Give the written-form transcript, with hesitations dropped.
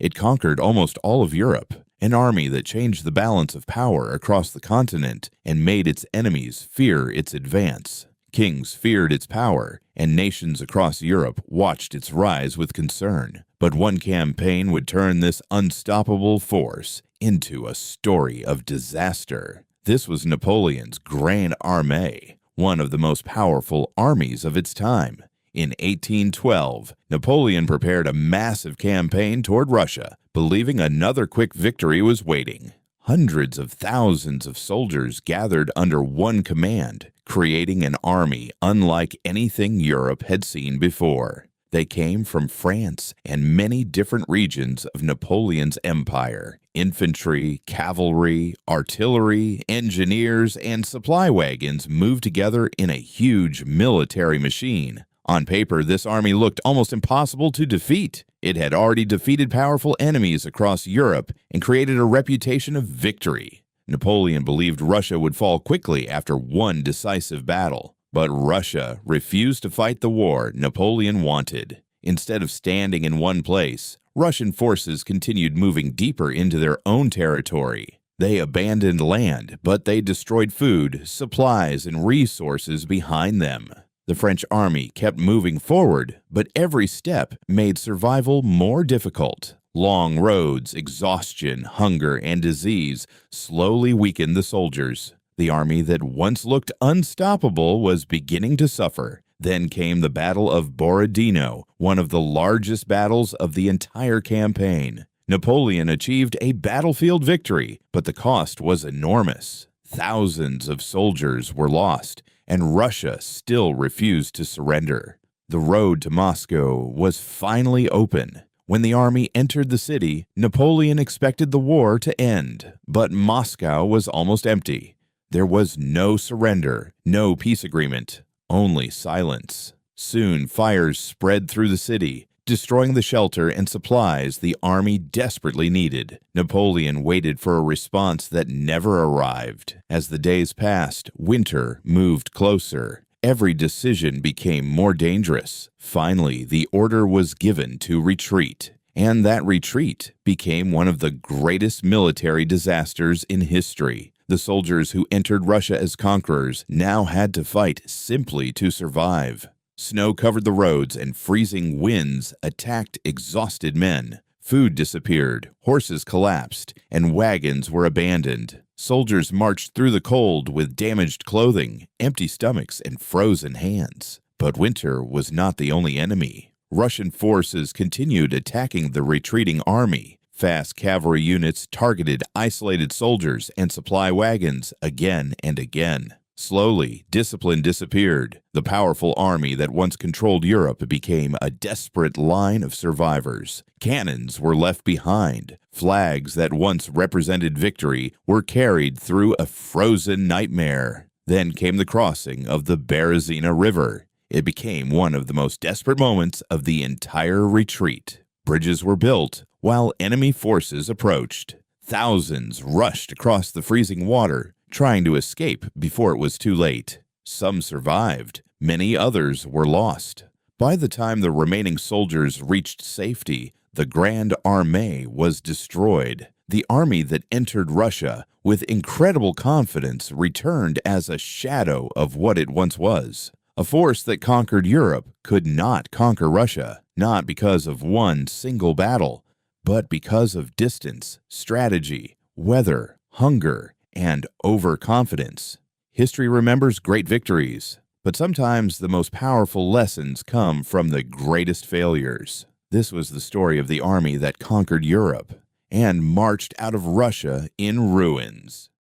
It conquered almost all of Europe, an army that changed the balance of power across the continent and made its enemies fear its advance. Kings feared its power, and nations across Europe watched its rise with concern. But one campaign would turn this unstoppable force into a story of disaster. This was Napoleon's Grand Armée, one of the most powerful armies of its time. In 1812, Napoleon prepared a massive campaign toward Russia, believing another quick victory was waiting. Hundreds of thousands of soldiers gathered under one command, creating an army unlike anything Europe had seen before. They came from France and many different regions of Napoleon's empire. Infantry, cavalry, artillery, engineers, and supply wagons moved together in a huge military machine. On paper, this army looked almost impossible to defeat. It had already defeated powerful enemies across Europe and created a reputation of victory. Napoleon believed Russia would fall quickly after one decisive battle. But Russia refused to fight the war Napoleon wanted. Instead of standing in one place, Russian forces continued moving deeper into their own territory. They abandoned land, but they destroyed food, supplies, and resources behind them. The French army kept moving forward, but every step made survival more difficult. Long roads, exhaustion, hunger, and disease slowly weakened the soldiers. The army that once looked unstoppable was beginning to suffer. Then came the Battle of Borodino, one of the largest battles of the entire campaign. Napoleon achieved a battlefield victory, but the cost was enormous. Thousands of soldiers were lost, and Russia still refused to surrender. The road to Moscow was finally open. When the army entered the city, Napoleon expected the war to end, but Moscow was almost empty. There was no surrender, no peace agreement, only silence. Soon fires spread through the city, destroying the shelter and supplies the army desperately needed. Napoleon waited for a response that never arrived. As the days passed, winter moved closer. Every decision became more dangerous. Finally, the order was given to retreat, and that retreat became one of the greatest military disasters in history. The soldiers who entered Russia as conquerors now had to fight simply to survive. Snow covered the roads and freezing winds attacked exhausted men. Food disappeared, horses collapsed, and wagons were abandoned. Soldiers marched through the cold with damaged clothing, empty stomachs, and frozen hands. But winter was not the only enemy. Russian forces continued attacking the retreating army. Fast cavalry units targeted isolated soldiers and supply wagons again and again. Slowly, discipline disappeared. The powerful army that once controlled Europe became a desperate line of survivors. Cannons were left behind. Flags that once represented victory were carried through a frozen nightmare. Then came the crossing of the Berezina River. It became one of the most desperate moments of the entire retreat. Bridges were built while enemy forces approached. Thousands rushed across the freezing water, trying to escape before it was too late. Some survived, many others were lost. By the time the remaining soldiers reached safety, the Grand Armée was destroyed. The army that entered Russia with incredible confidence returned as a shadow of what it once was. A force that conquered Europe could not conquer Russia, not because of one single battle, but because of distance, strategy, weather, hunger, and overconfidence. History remembers great victories, but sometimes the most powerful lessons come from the greatest failures. This was the story of the army that conquered Europe and marched out of Russia in ruins.